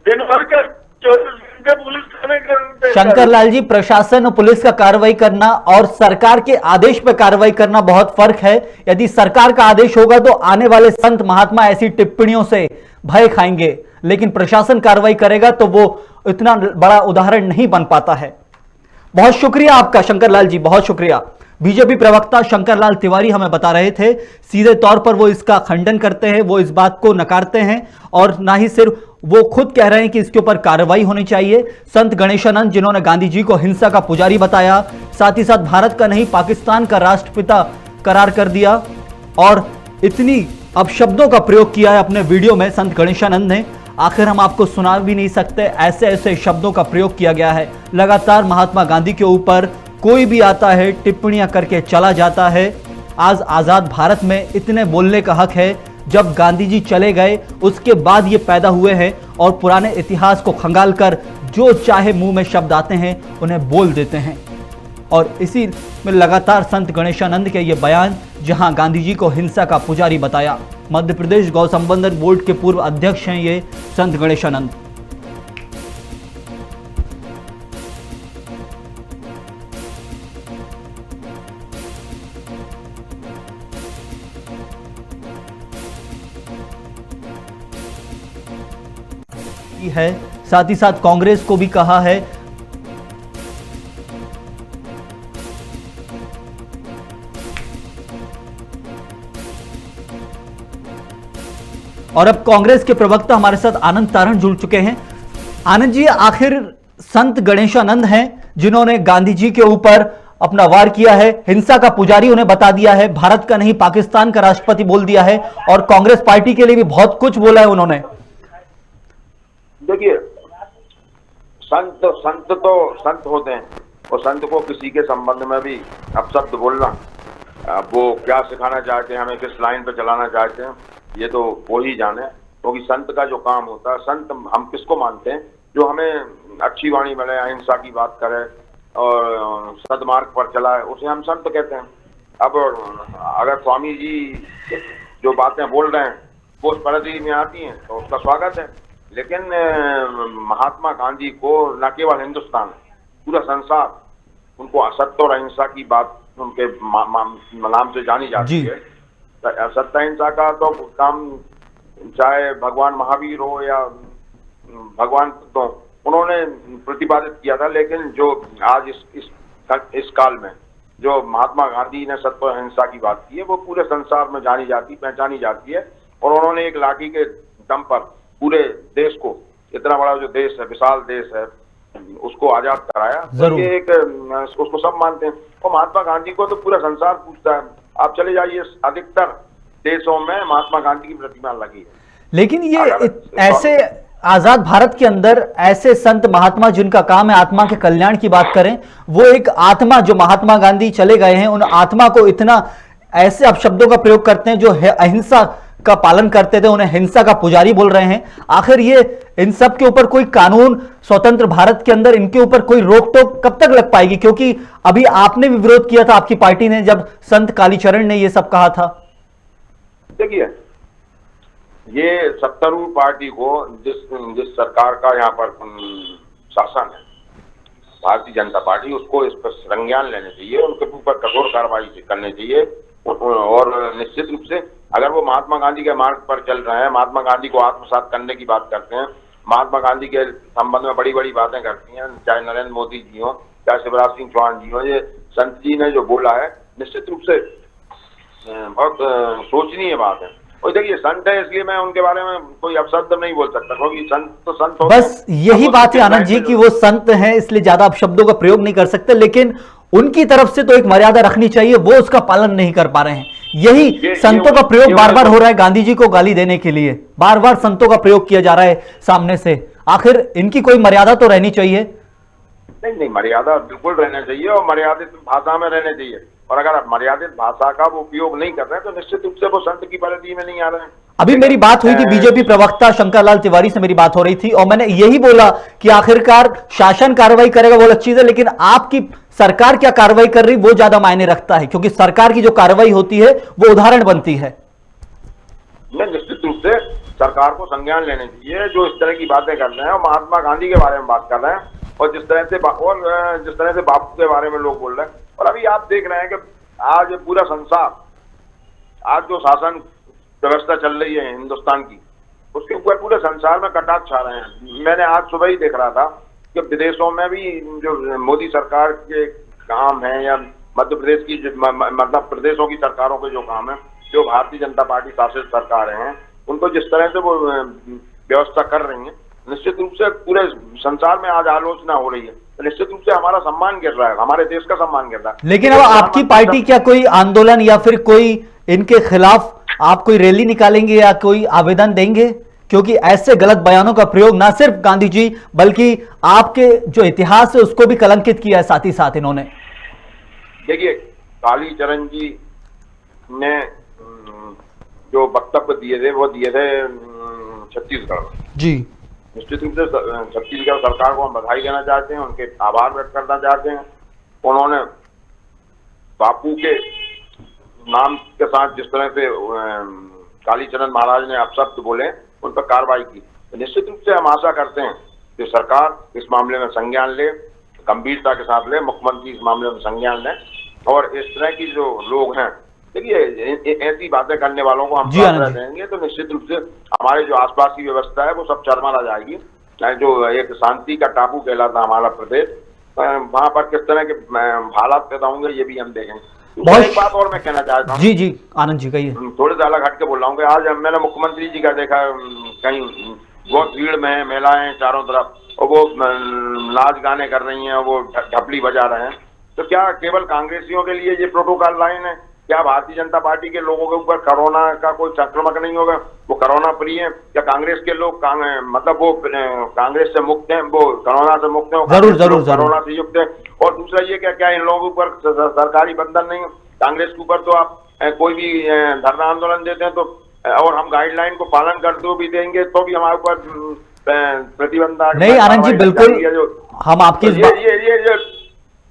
दिन भर का 24 घंटे पुलिस थाने करते। शंकरलाल जी, प्रशासन और पुलिस का कार्रवाई करना और सरकार के आदेश पर कार्रवाई करना बहुत फर्क है। यदि सरकार का आदेश होगा तो आने वाले संत महात्मा ऐसी टिप्पणियों से भय खाएंगे, लेकिन प्रशासन कार्रवाई करेगा तो वो इतना बड़ा उदाहरण नहीं बन पाता है। बहुत शुक्रिया आपका शंकरलाल जी, बहुत शुक्रिया। बीजेपी प्रवक्ता शंकरलाल तिवारी हमें बता रहे थे, सीधे तौर पर वो इसका खंडन करते हैं, वो इस बात को नकारते हैं, और ना ही सिर्फ वो खुद कह रहे हैं कि इसके ऊपर कार्रवाई होनी चाहिए। संत गणेशानंद जिन्होंने गांधी जी को हिंसा का पुजारी बताया, साथ ही साथ भारत का नहीं पाकिस्तान का राष्ट्रपिता करार कर दिया, और इतनी अपशब्दों का प्रयोग किया है अपने वीडियो में संत गणेशानंद ने। आखिर हम आपको सुना भी नहीं सकते, ऐसे ऐसे शब्दों का प्रयोग किया गया है। लगातार महात्मा गांधी के ऊपर कोई भी आता है, टिप्पणियां करके चला जाता है। आज आजाद भारत में इतने बोलने का हक है, जब गांधी जी चले गए उसके बाद ये पैदा हुए हैं, और पुराने इतिहास को खंगाल कर जो चाहे मुंह में शब्द आते हैं उन्हें बोल देते हैं। और इसी में लगातार संत गणेशानंद के ये बयान, जहां गांधी जी को हिंसा का पुजारी बताया। मध्य प्रदेश गौ संवर्धन बोर्ड के पूर्व अध्यक्ष हैं ये संत गणेशानंद। है, साथ ही साथ कांग्रेस को भी कहा है। और अब कांग्रेस के प्रवक्ता हमारे साथ आनंद तारण जुड़ चुके हैं। आनंद जी, आखिर संत गणेशानंद हैं जिन्होंने गांधी जी के ऊपर अपना वार किया है, हिंसा का पुजारी उन्हें बता दिया है, भारत का नहीं पाकिस्तान का राष्ट्रपति बोल दिया है, और कांग्रेस पार्टी के लिए भी बहुत कुछ बोला है उन्होंने। देखिए, संत तो संत होते हैं, और संत को किसी के संबंध में भी अपशब्द बोलना, वो क्या सिखाना चाहते हैं, हमें किस लाइन पे चलाना चाहते हैं, ये तो वो ही जाने। क्योंकि संत का जो काम होता है, संत हम किसको मानते हैं? जो हमें अच्छी वाणी मिले, अहिंसा की बात करे और सदमार्ग पर चलाए, उसे हम संत कहते हैं। अब अगर स्वामी जी जो बातें बोल रहे हैं वो उस परिधि में आती हैं तो उसका स्वागत है, लेकिन महात्मा गांधी को न केवल हिंदुस्तान, पूरा संसार उनको असत्य और अहिंसा की बात उनके नाम से जानी जाती है। सत्य अहिंसा का तो काम चाहे भगवान महावीर हो या भगवान तो उन्होंने प्रतिपादित किया था, लेकिन जो आज इस काल में जो महात्मा गांधी ने सत्य और अहिंसा की बात की है वो पूरे संसार में जानी जाती, पहचानी जाती है। और उन्होंने एक लाठी के दम पर पूरे देश को, इतना बड़ा जो देश है, विशाल देश है, उसको आजाद कराया। तो ये एक उसको सब मानते हैं। और महात्मा गांधी को तो पूरा संसार पूछता है। आप चले जाइए, अधिकतर देशों में महात्मा गांधी की प्रतिमा लगी है। लेकिन ये ऐसे आजाद भारत के अंदर ऐसे संत महात्मा जिनका काम है आत्मा के कल्याण की बात करें, वो एक आत्मा जो महात्मा गांधी चले गए हैं, उन आत्मा को इतना ऐसे अपशब्दों का प्रयोग करते हैं जो अहिंसा का पालन करते थे, उन्हें हिंसा का पुजारी बोल रहे हैं। आखिर ये इन सब के ऊपर कोई कानून स्वतंत्र भारत के अंदर इनके ऊपर कोई रोक टोक कब तक लग पाएगी? क्योंकि अभी आपने भी विरोध किया था, आपकी पार्टी ने, जब संत कालीचरण ने ये सब कहा था। देखिए, ये सत्तारूढ़ पार्टी को जिस सरकार का यहाँ पर शासन है, भारतीय जनता पार्टी उसको इस पर संज्ञान लेने चाहिए, उनके ऊपर कठोर कार्रवाई करनी चाहिए। और निश्चित रूप से अगर वो महात्मा गांधी के मार्ग पर चल रहे हैं, महात्मा गांधी को आत्मसात करने की बात करते हैं, महात्मा गांधी के संबंध में बड़ी बड़ी बातें करती हैं, चाहे नरेंद्र मोदी जी हो, चाहे शिवराज सिंह चौहान जी हो, ये संत जी ने जो बोला है निश्चित रूप से बहुत सोचनीय बात है। और देखिए संत है इसलिए मैं उनके बारे में कोई अपशब्द नहीं बोल सकता, क्योंकि संत तो संत होते हैं। बस यही बात है आनंद जी कि वो संत हैं इसलिए ज्यादा अपशब्दों का प्रयोग नहीं कर सकते, लेकिन उनकी तरफ से तो एक मर्यादा रखनी चाहिए, वो उसका पालन नहीं कर पा रहे हैं। यही संतों का प्रयोग बार बार हो रहा है गांधी जी को गाली देने के लिए, बार बार संतों का प्रयोग किया जा रहा है सामने से। आखिर इनकी कोई मर्यादा तो रहनी चाहिए। नहीं, मर्यादा बिल्कुल रहना चाहिए और मर्यादित भाषा में रहने चाहिए। और अगर आप मर्यादित भाषा का वो उपयोग नहीं कर रहे हैं तो निश्चित रूप से वो संत की परिधि में नहीं आ रहे हैं। अभी मेरी बात हुई थी बीजेपी प्रवक्ता शंकर लाल तिवारी से, मेरी बात हो रही थी और मैंने यही बोला कि आखिरकार शासन कार्रवाई करेगा वो अलग चीज है, लेकिन आपकी सरकार क्या कार्रवाई कर रही वो ज्यादा मायने रखता है, क्योंकि सरकार की जो कार्रवाई होती है वो उदाहरण बनती है। निश्चित रूप से सरकार को संज्ञान लेने चाहिए जो इस तरह की बातें कर रहे हैं और महात्मा गांधी के बारे में बात कर रहे हैं और जिस तरह से बापू के बारे में लोग बोल रहे हैं। और अभी आप देख रहे हैं कि आज पूरा संसार, आज जो शासन व्यवस्था चल रही है हिंदुस्तान की, उसके ऊपर पूरे संसार में कटाक्ष आ रहे हैं। मैंने आज सुबह ही देख रहा था कि विदेशों में भी जो मोदी सरकार के काम है या मध्य प्रदेश की मतलब प्रदेशों की सरकारों के जो काम है, जो भारतीय जनता पार्टी शासित सरकारें हैं, उनको जिस तरह से वो व्यवस्था कर रही है, निश्चित रूप से पूरे संसार में आज आलोचना हो रही है। तो निश्चित रूप से हमारा सम्मान गिर रहा है, हमारे देश का सम्मान गिर रहा है। लेकिन अब आपकी पार्टी क्या कोई आंदोलन या फिर कोई इनके खिलाफ आप कोई रैली निकालेंगे या कोई आवेदन देंगे? क्योंकि ऐसे गलत बयानों का प्रयोग ना सिर्फ गांधी जी बल्कि आपके जो इतिहास है उसको भी कलंकित किया है साथ ही साथ इन्होंने। देखिए कालीचरण जी ने जो वक्तव्य दिए थे वो दिए थे छत्तीसगढ़ में जी। निश्चित रूप से छत्तीसगढ़ सरकार को हम बधाई देना चाहते हैं, उनके आभार व्यक्त करना चाहते हैं। उन्होंने बापू के नाम के साथ जिस तरह से कालीचरण महाराज ने अपशब्द बोले उन पर कार्रवाई की, तो निश्चित रूप से हम आशा करते हैं कि सरकार इस मामले में संज्ञान ले, गंभीरता के साथ ले, मुख्यमंत्री इस मामले में संज्ञान लें और इस तरह की जो लोग हैं, देखिए ऐसी बातें करने वालों को हम देंगे तो निश्चित रूप से हमारे जो आसपास की व्यवस्था है वो सब चरमरा जाएगी। जो एक शांति का टापू कहलाता हमारा प्रदेश, वहां पर किस तरह के हालात पैदा होंगे ये भी हम देखेंगे। एक बात और मैं कहना चाहता हूँ। जी आनंद जी कहिए। थोड़े से अलग हट के बोल रहा हूँ। आज मैंने मुख्यमंत्री जी का देखा कहीं बहुत भीड़ में है, महिलाएं चारों तरफ और वो नाच गाने कर रही हैं, वो ढपली बजा रहे हैं। तो क्या केवल कांग्रेसियों के लिए ये प्रोटोकॉल लाइन है? क्या भारतीय जनता पार्टी के लोगों के ऊपर कोरोना का कोई संक्रमण नहीं होगा? वो कोरोना फ्री है? क्या कांग्रेस के लोग मतलब वो कांग्रेस से मुक्त हैं, वो कोरोना से मुक्त हैं? जरूर कोरोना से युक्त है। और दूसरा ये क्या इन लोगों के ऊपर सरकारी बंधन नहीं है? कांग्रेस के ऊपर तो आप कोई भी धरना आंदोलन देते हैं तो और हम गाइडलाइन को पालन करते हुए भी देंगे तो भी हमारे ऊपर प्रतिबंध नहीं। आनंद जी बिल्कुल हम आपकी ये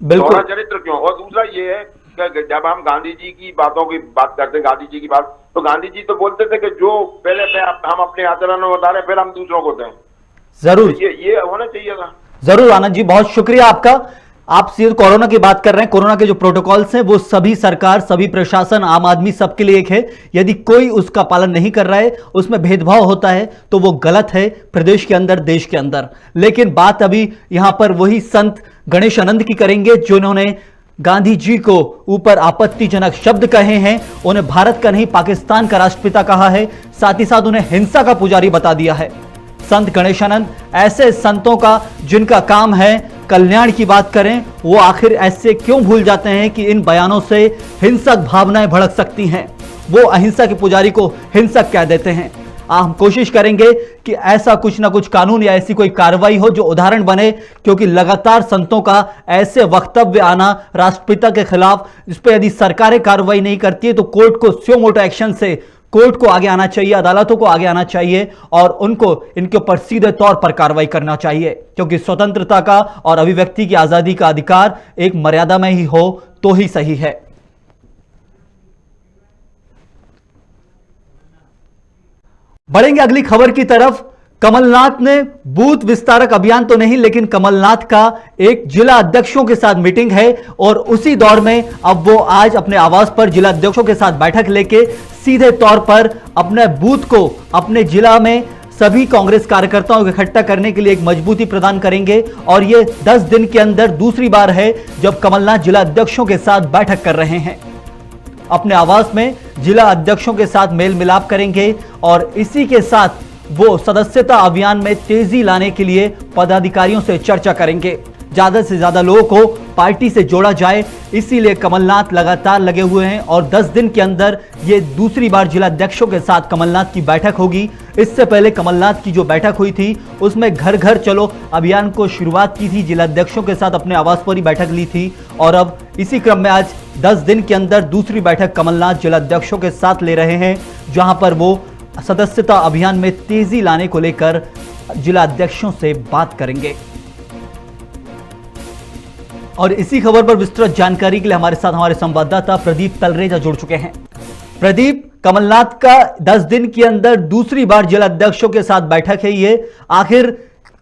बिल्कुल चरित्र क्यों? और दूसरा ये है जब हम गांधी जी की बातों की बात करते हैं, गांधी जी की बात, तो गांधी जी तो बोलते थे कि जो पहले हम अपने आचरण में बता रहे फिर हम दूसरों को दें। जरूर ये होना चाहिए था। जरूर आनंद जी, बहुत शुक्रिया आपका। आप सिर्फ कोरोना की बात कर रहे हैं। कोरोना के जो प्रोटोकॉल्स हैं वो सभी सरकार, सभी प्रशासन, आम आदमी सबके लिए एक है। यदि कोई उसका पालन नहीं कर रहा है, उसमें भेदभाव होता है तो वो गलत है प्रदेश के अंदर, देश के अंदर। लेकिन बात अभी यहां पर वही संत गणेशानंद की करेंगे जिन्होंने गांधी जी को ऊपर आपत्तिजनक शब्द कहे हैं, उन्हें भारत का नहीं पाकिस्तान का राष्ट्रपिता कहा है, साथ ही साथ उन्हें हिंसा का पुजारी बता दिया है। संत गणेशानंद ऐसे संतों का जिनका काम है कल्याण की बात करें, वो आखिर ऐसे क्यों भूल जाते हैं कि इन बयानों से हिंसक भावनाएं भड़क सकती हैं? वो अहिंसा के पुजारी को हिंसक कह देते हैं। हम कोशिश करेंगे कि ऐसा कुछ ना कुछ कानून या ऐसी कोई कार्रवाई हो जो उदाहरण बने, क्योंकि लगातार संतों का ऐसे वक्तव्य आना राष्ट्रपिता के खिलाफ, इस पर यदि सरकारें कार्रवाई नहीं करती है तो कोर्ट को स्यो मोटो एक्शन से कोर्ट को आगे आना चाहिए, अदालतों को आगे आना चाहिए और उनको इनके ऊपर सीधे तौर पर कार्रवाई करना चाहिए, क्योंकि स्वतंत्रता का और अभिव्यक्ति की आजादी का अधिकार एक मर्यादा में ही हो तो ही सही है। बढ़ेंगे अगली खबर की तरफ। कमलनाथ ने बूथ विस्तारक अभियान तो नहीं, लेकिन कमलनाथ का एक जिला अध्यक्षों के साथ मीटिंग है और उसी दौर में अब वो आज अपने आवास पर जिला अध्यक्षों के साथ बैठक लेके सीधे तौर पर अपने बूथ को अपने जिला में सभी कांग्रेस कार्यकर्ताओं को इकट्ठा करने के लिए एक मजबूती प्रदान करेंगे। और ये 10 दिन के अंदर दूसरी बार है जब कमलनाथ जिला अध्यक्षों के साथ बैठक कर रहे हैं। अपने आवास में जिला अध्यक्षों के साथ मेल मिलाप करेंगे और इसी के साथ वो सदस्यता अभियान में तेजी लाने के लिए पदाधिकारियों से चर्चा करेंगे। ज्यादा से ज्यादा लोगों को पार्टी से जोड़ा जाए, इसीलिए कमलनाथ लगातार लगे हुए हैं और 10 दिन के अंदर ये दूसरी बार जिला अध्यक्षों के साथ कमलनाथ की बैठक होगी। इससे पहले कमलनाथ की जो बैठक हुई थी उसमें घर घर चलो अभियान को शुरुआत की थी, जिला अध्यक्षों के साथ अपने आवास पर ही बैठक ली थी और अब इसी क्रम में आज 10 दिन के अंदर दूसरी बैठक कमलनाथ जिला अध्यक्षों के साथ ले रहे हैं, जहां पर वो सदस्यता अभियान में तेजी लाने को लेकर जिला अध्यक्षों से बात करेंगे। और इसी खबर पर विस्तृत जानकारी के लिए हमारे साथ हमारे संवाददाता प्रदीप तलरेजा जुड़ चुके हैं। प्रदीप, कमलनाथ का 10 दिन के अंदर दूसरी बार जिला अध्यक्षों के साथ बैठक है, ये आखिर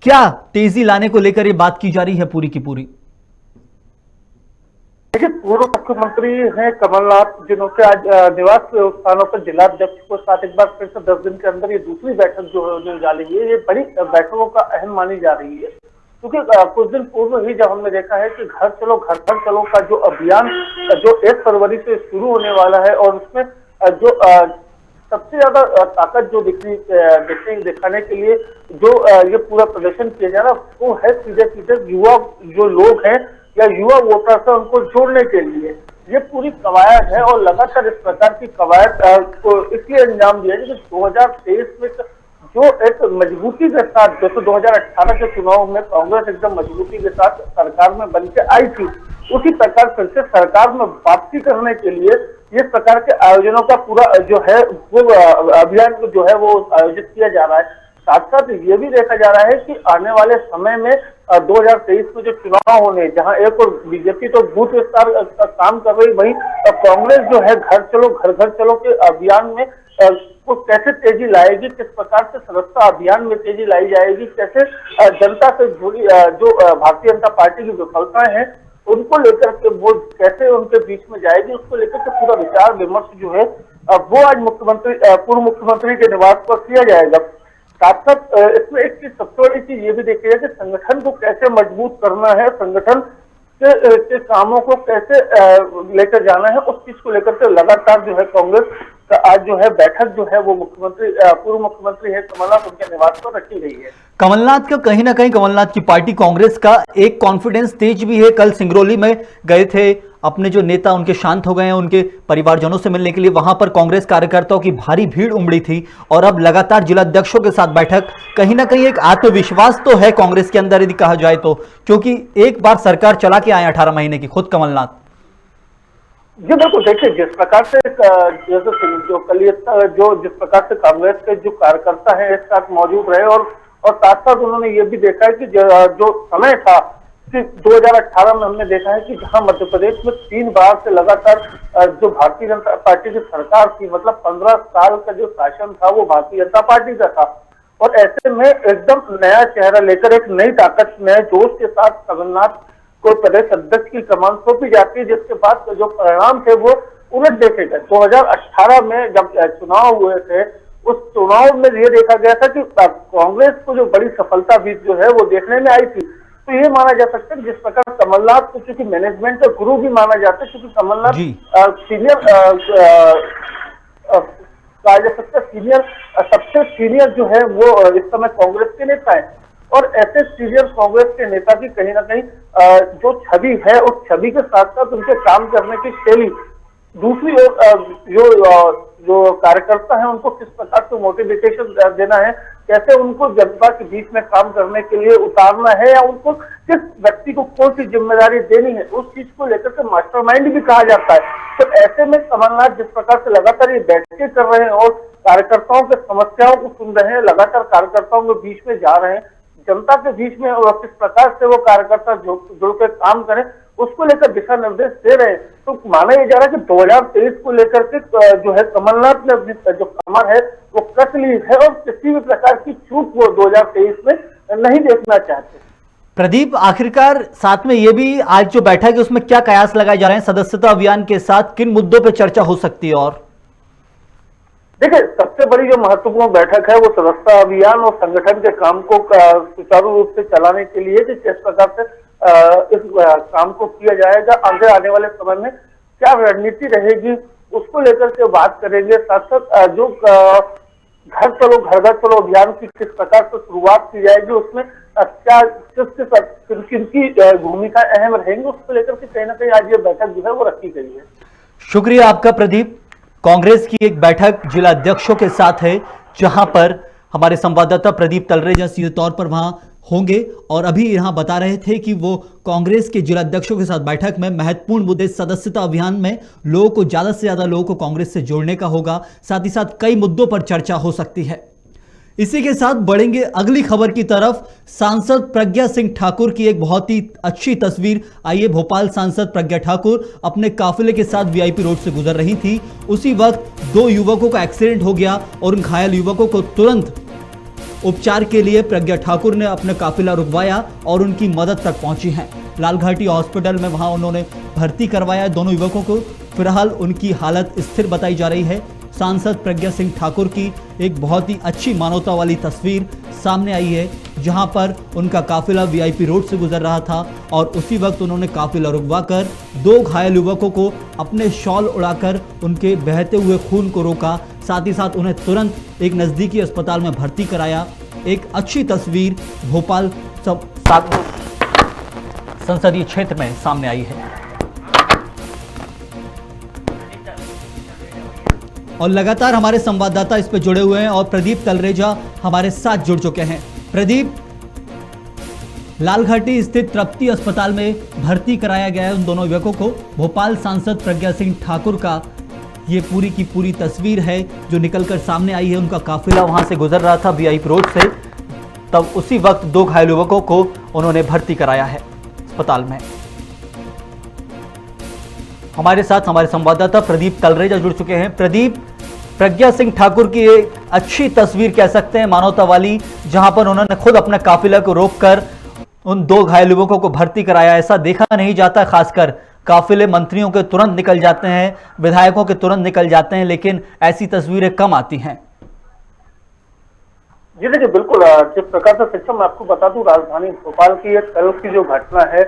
क्या तेजी लाने को लेकर ये बात की जा रही है पूरी की पूरी? देखिए, पूर्व मुख्यमंत्री हैं कमलनाथ, जिन्होंने आज निवास स्थानों पर जिला अध्यक्ष को साथ एक बार फिर से 10 दिन के अंदर ये दूसरी बैठक जो है उन्होंने डाली है। ये बड़ी बैठकों का अहम मानी जा रही है, क्योंकि कुछ दिन पूर्व ही जब हमने देखा है कि घर चलो का जो अभियान जो 1 फरवरी से शुरू होने वाला है और उसमें जो सबसे ज्यादा ताकत जो दिखाने के लिए जो ये पूरा प्रदर्शन किया जा रहा है वो है सीधे युवा जो लोग हैं या युवा वोटर्स है उनको जोड़ने के लिए ये पूरी कवायद है। और लगातार इस प्रकार की कवायद को इसलिए अंजाम दिया कि 2023 में जो एक मजबूती के साथ जैसे 2018 के चुनाव में कांग्रेस एकदम मजबूती के साथ सरकार में बन के आई थी, उसी प्रकार फिर से सरकार में वापसी करने के लिए इस प्रकार के आयोजनों का पूरा जो है वो अभियान जो है वो आयोजित किया जा रहा है। साथ साथ ये भी देखा जा रहा है कि आने वाले समय में 2023 में जो चुनाव होने, जहां एक और बीजेपी तो बूथ विस्तार का काम कर रही, वहीं कांग्रेस जो है घर चलो के अभियान में वो कैसे तेजी लाएगी, किस प्रकार से सदस्यता अभियान में तेजी लाई जाएगी, कैसे जनता से जुड़ी जो भारतीय जनता पार्टी की विफलताएं हैं उनको लेकर के वो कैसे उनके बीच में जाएगी, उसको लेकर के पूरा विचार विमर्श जो है वो आज पूर्व मुख्यमंत्री के निवास पर किया जाएगा। साथ साथ इसमें एक चीज सबसे बड़ी चीज ये भी देखी है कि संगठन को कैसे मजबूत करना है, संगठन के कामों को कैसे लेकर जाना है, उस चीज को लेकर के लगातार जो है कांग्रेस का आज जो है बैठक जो है वो पूर्व मुख्यमंत्री है कमलनाथ उनके निवास पर रखी गई है। कमलनाथ का कहीं ना कहीं कमलनाथ की पार्टी कांग्रेस का एक कॉन्फिडेंस तेज भी है। कल सिंगरौली में गए थे, अपने जो नेता उनके शांत हो गए हैं उनके परिवारजनों से मिलने के लिए, वहां पर कांग्रेस कार्यकर्ताओं की भारी भीड़ उमड़ी थी और अब लगातार जिला अध्यक्षों के साथ बैठक, कहीं ना कहीं एक आत्मविश्वास तो है कांग्रेस के अंदर यदि कहा जाए तो, क्योंकि एक बार सरकार चला के आए 18 महीने की खुद कमलनाथ। जी बिल्कुल, देखिए जिस प्रकार से जिस प्रकार से कांग्रेस के जो कार्यकर्ता है एक साथ मौजूद रहे और साथ साथ उन्होंने ये भी देखा है कि जो समय था कि 2018 में हमने देखा है कि जहां मध्य प्रदेश में 3 बार से लगातार जो भारतीय जनता पार्टी की सरकार थी, मतलब 15 साल का जो शासन था वो भारतीय जनता पार्टी का था और ऐसे में एकदम नया चेहरा लेकर एक नई ताकत नए जोश के साथ कमलनाथ को प्रदेश अध्यक्ष की कमान सौंपी जाती है, जिसके बाद जो परिणाम थे वो उलट देखे गए। 2018 में जब चुनाव हुए थे उस चुनाव में ये देखा गया था कि कांग्रेस को जो बड़ी सफलता भी जो है वो देखने में आई थी। तो ये माना जा सकता है जिस प्रकार कमलनाथ को चूंकि मैनेजमेंट का गुरु भी माना जाता है, क्योंकि कमलनाथ सीनियर कहा जा सकता है सबसे सीनियर जो है वो इस समय कांग्रेस के नेता है और ऐसे सीनियर कांग्रेस के नेता की कहीं ना कहीं जो छवि है उस छवि के साथ साथ उनके काम करने की शैली, दूसरी ओर जो कार्यकर्ता है उनको किस प्रकार से मोटिवेशन देना है, कैसे उनको जनता के बीच में काम करने के लिए उतारना है या उनको किस व्यक्ति को कौन सी जिम्मेदारी देनी है, उस चीज को लेकर के मास्टरमाइंड भी कहा जाता है। तो ऐसे में कमलनाथ जिस प्रकार से लगातार ये बैठकें कर रहे हैं और कार्यकर्ताओं के समस्याओं को सुन रहे हैं, लगातार कार्यकर्ताओं के बीच में जा रहे हैं, जनता के बीच में और किस प्रकार से वो कार्यकर्ता जुड़ के काम करें उसको लेकर दिशा निर्देश दे रहे हैं। तो माना यह जा रहा है कि 2023 को लेकर के जो है कमलनाथ ने अपनी जो कमर है वो कस ली है और किसी भी प्रकार की चूक वो 2023 में नहीं देखना चाहते। प्रदीप, आखिरकार साथ में ये भी आज जो बैठक है उसमें क्या कयास लगाए जा रहे हैं सदस्यता अभियान के साथ, किन मुद्दों पर चर्चा हो सकती है? और देखिए, सबसे बड़ी जो महत्वपूर्ण बैठक है वो सदस्यता अभियान और संगठन के काम को सुचारू रूप से चलाने के लिए कि किस प्रकार से इस काम को किया जाएगा, आगे आने वाले समय में क्या रणनीति रहेगी उसको लेकर के बात करेंगे। साथ साथ जो घर चलो अभियान की किस प्रकार से शुरुआत की जाएगी, उसमें क्या किनकी भूमिका अहम रहेंगी, उसको लेकर के कहीं ना कहीं आज ये बैठक जो है वो रखी गई है। शुक्रिया आपका प्रदीप। कांग्रेस की एक बैठक जिला अध्यक्षों के साथ है जहां पर हमारे संवाददाता प्रदीप तलरेजा सीधे तौर पर वहां होंगे और अभी यहां बता रहे थे कि वो कांग्रेस के जिला अध्यक्षों के साथ बैठक में महत्वपूर्ण मुद्दे सदस्यता अभियान में लोगों को ज्यादा से ज्यादा लोगों को कांग्रेस से जोड़ने का होगा, साथ ही साथ कई मुद्दों पर चर्चा हो सकती है। इसी के साथ बढ़ेंगे अगली खबर की तरफ। सांसद प्रज्ञा सिंह ठाकुर की एक बहुत ही अच्छी तस्वीर आई है। भोपाल सांसद प्रज्ञा ठाकुर अपने काफिले के साथ वीआईपी रोड से गुजर रही थी, उसी वक्त दो युवकों का एक्सीडेंट हो गया और उन घायल युवकों को तुरंत उपचार के लिए प्रज्ञा ठाकुर ने अपना काफिला रुकवाया और उनकी मदद तक पहुंची हैं। लालघाटी हॉस्पिटल में वहां उन्होंने भर्ती करवाया दोनों युवकों को। फिलहाल उनकी हालत स्थिर बताई जा रही है। सांसद प्रज्ञा सिंह ठाकुर की एक बहुत ही अच्छी मानवता वाली तस्वीर सामने आई है जहां पर उनका काफिला वीआईपी रोड से गुजर रहा था और उसी वक्त उन्होंने काफिला रुकवाकर दो घायल युवकों को अपने शॉल उड़ाकर उनके बहते हुए खून को रोका, साथ ही साथ उन्हें तुरंत एक नजदीकी अस्पताल में भर्ती कराया। एक अच्छी तस्वीर भोपाल संसदीय क्षेत्र में सामने आई है और लगातार हमारे संवाददाता इस पर जुड़े हुए हैं और प्रदीप तलरेजा हमारे साथ जुड़ चुके हैं। प्रदीप, लालघाटी स्थित तृप्ति अस्पताल में भर्ती कराया गया है उन दोनों युवकों को। भोपाल सांसद प्रज्ञा सिंह ठाकुर का ये पूरी की पूरी तस्वीर है जो निकलकर सामने आई है। उनका काफिला वहां से गुजर रहा था वीआईपी रोड से, तब उसी वक्त दो घायल युवकों को उन्होंने भर्ती कराया है अस्पताल में। हमारे साथ हमारे संवाददाता प्रदीप तलरेजा जुड़ चुके हैं। प्रदीप, प्रज्ञा सिंह ठाकुर की एक अच्छी तस्वीर कह सकते हैं मानवता वाली, जहां पर उन्होंने खुद अपने काफिला को रोककर उन दो घायल युवकों को भर्ती कराया। ऐसा देखा नहीं जाता, खासकर काफिले मंत्रियों के तुरंत निकल जाते हैं, विधायकों के तुरंत निकल जाते हैं, लेकिन ऐसी तस्वीरें कम आती हैं। जी देखिए, बिल्कुल जिस प्रकार से शिक्षा मैं आपको बता दूं, राजधानी भोपाल की एक कल की जो घटना है,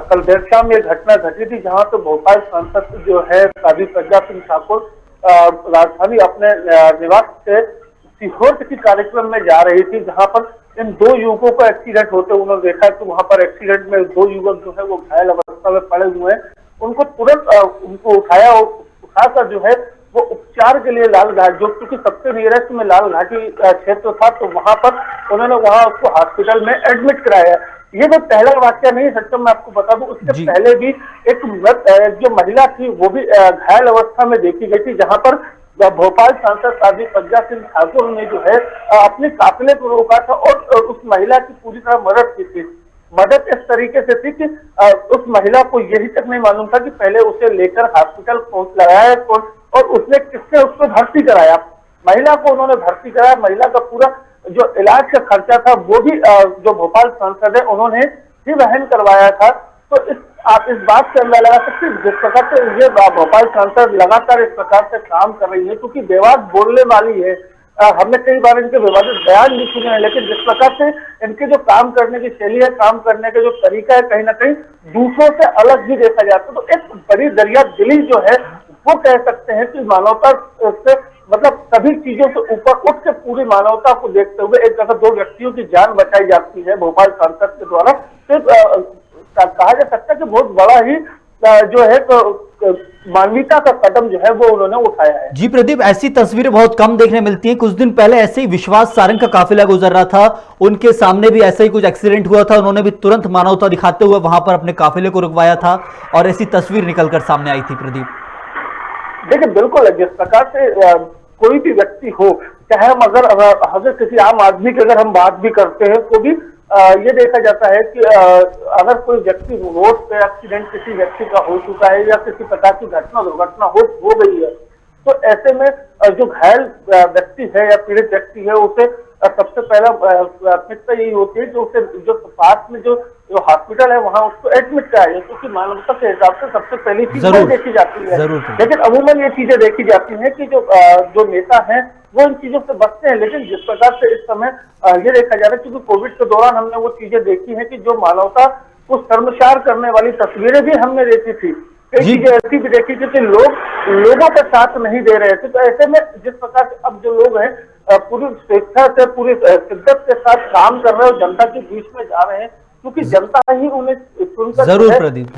कल देर शाम ये घटना घटी थी जहां पे भोपाल सांसद जो है साध्वी प्रज्ञा सिंह ठाकुर राजधानी अपने निवास से सीहोर किसी कार्यक्रम में जा रही थी, जहां पर इन दो युवकों को एक्सीडेंट होते उन्होंने देखा तो वहां पर एक्सीडेंट में दो युवक जो है वो घायल अवस्था में पड़े हुए हैं। उनको तुरंत उनको उठाया और उठाकर जो है वो उपचार के लिए लालघाट, जो क्योंकि सबसे नियरेस्ट में लालघाटी क्षेत्र था, तो वहां पर उन्होंने वहां उसको हॉस्पिटल में एडमिट कराया। ये तो पहला वाक्य नहीं सच्चा, मैं आपको बता दूं उससे पहले भी एक जो महिला थी वो भी घायल अवस्था में देखी गई थी, जहां पर भोपाल सांसद साध्वी प्रज्ञा सिंह ठाकुर ने जो है अपने काफिले को रोका था और उस महिला की पूरी तरह मदद की थी। मदद इस तरीके से थी कि उस महिला को यही तक नहीं मालूम था कि पहले उसे लेकर हॉस्पिटल पहुंच लगाया और उसने किससे उसको भर्ती कराया। महिला को उन्होंने भर्ती कराया, महिला का पूरा जो इलाज का खर्चा था वो भी जो भोपाल सांसद है उन्होंने ही वहन करवाया था। तो आप इस बात से अंदाजा लगा सकते हैं जिस प्रकार से ये भोपाल सांसद लगातार इस प्रकार से काम कर रही है, क्योंकि बेवाद बोलने वाली है। हमने कई बार इनके विवादित बयान भी सुने हैं, लेकिन जिस प्रकार से इनके जो काम करने की शैली है, काम करने का जो तरीका है, कहीं ना कहीं दूसरों से अलग भी देखा जाता है। तो एक बड़ी दरिया दिली जो है वो कह सकते हैं कि मानवता से मतलब सभी चीजों से ऊपर उठ के पूरी मानवता को देखते हुए एक जगह दो व्यक्तियों की जान बचाई जाती है भोपाल सांसद के द्वारा। तो कहा जा सकता है कि बहुत बड़ा ही जो है मानवीयता का कदम जो है वो उन्होंने उठाया है। जी प्रदीप, ऐसी तस्वीरें बहुत कम देखने मिलती हैं। कुछ दिन पहले ऐसे ही विश्वास सारंग का काफिला गुजर रहा था, उनके सामने भी ऐसा ही कुछ एक्सीडेंट हुआ था, उन्होंने भी तुरंत मानवता दिखाते हुए वहां पर अपने काफिले को रुकवाया था और ऐसी तस्वीर निकलकर सामने आई थी। प्रदीप देखिए, बिल्कुल जिस प्रकार से कोई भी व्यक्ति हो, चाहे हम अगर किसी आम आदमी की अगर हम बात भी करते हैं तो भी ये देखा जाता है कि अगर कोई व्यक्ति रोड पे एक्सीडेंट किसी व्यक्ति का हो चुका है या किसी प्रकार की दुर्घटना हो गई है, तो ऐसे में जो घायल व्यक्ति है या पीड़ित व्यक्ति है उसे सबसे पहला प्राथमिकता यही होती है कि उसे जो पास में जो हॉस्पिटल है वहां उसको एडमिट कराया, क्योंकि मानवता के हिसाब से सबसे पहली चीज देखी जाती है। लेकिन अमूमन ये चीजें देखी जाती हैं कि जो नेता हैं वो इन चीजों से बचते हैं। लेकिन जिस प्रकार से इस समय ये देखा जा रहा है, क्योंकि कोविड के दौरान हमने वो चीजें देखी है कि जो मानवता को शर्मसार करने वाली तस्वीरें भी हमने देखी थी, कई चीजें ऐसी भी देखी थी कि लोगों का साथ नहीं दे रहे थे। तो ऐसे में जिस प्रकार से अब जो लोग हैं पूरी स्वेच्छा से पूरी शिद्दत के साथ काम कर रहे हैं और जनता के बीच में जा रहे हैं, क्योंकि जनता ही उन्हें चुनकर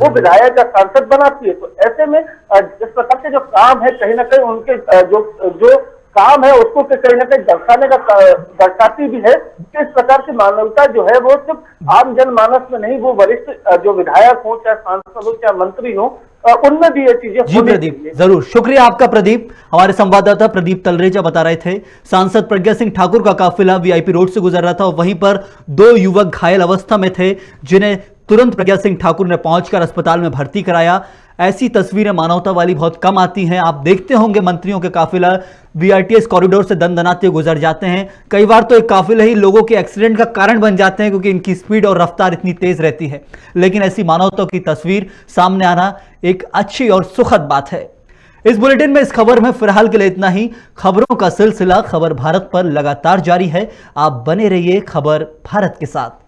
वो विधायक या सांसद बनाती है। तो ऐसे में जिस प्रकार के जो काम है कहीं ना कहीं उनके जो काम है उसको कहीं ना कहीं दर्शाती भी है कि इस प्रकार की मानवता जो है वो सिर्फ आम जनमानस में नहीं, वो वरिष्ठ जो विधायक हो चाहे सांसद हो चाहे मंत्री हो उनमें भी ये चीजें जी प्रदीप, जरूर शुक्रिया आपका प्रदीप। हमारे संवाददाता प्रदीप तलरेजा बता रहे थे सांसद प्रज्ञा सिंह ठाकुर का काफिला वीआईपी रोड से गुजर रहा था और वहीं पर 2 युवक घायल अवस्था में थे जिन्हें तुरंत प्रज्ञा सिंह ठाकुर ने पहुंचकर अस्पताल में भर्ती कराया। ऐसी तस्वीरें मानवता वाली बहुत कम आती हैं। आप देखते होंगे मंत्रियों के काफिला बीआरटीएस कॉरिडोर से दंदनाते गुजर जाते हैं। कई बार तो एक काफिला ही लोगों के एक्सीडेंट का कारण बन जाते हैं क्योंकि इनकी स्पीड और रफ्तार इतनी तेज रहती है। लेकिन ऐसी मानवता की तस्वीर सामने आना एक अच्छी और सुखद बात है। इस बुलेटिन में इस खबर में फिलहाल के लिए इतना ही। खबरों का सिलसिला खबर भारत पर लगातार जारी है। आप बने रहिए खबर भारत के साथ।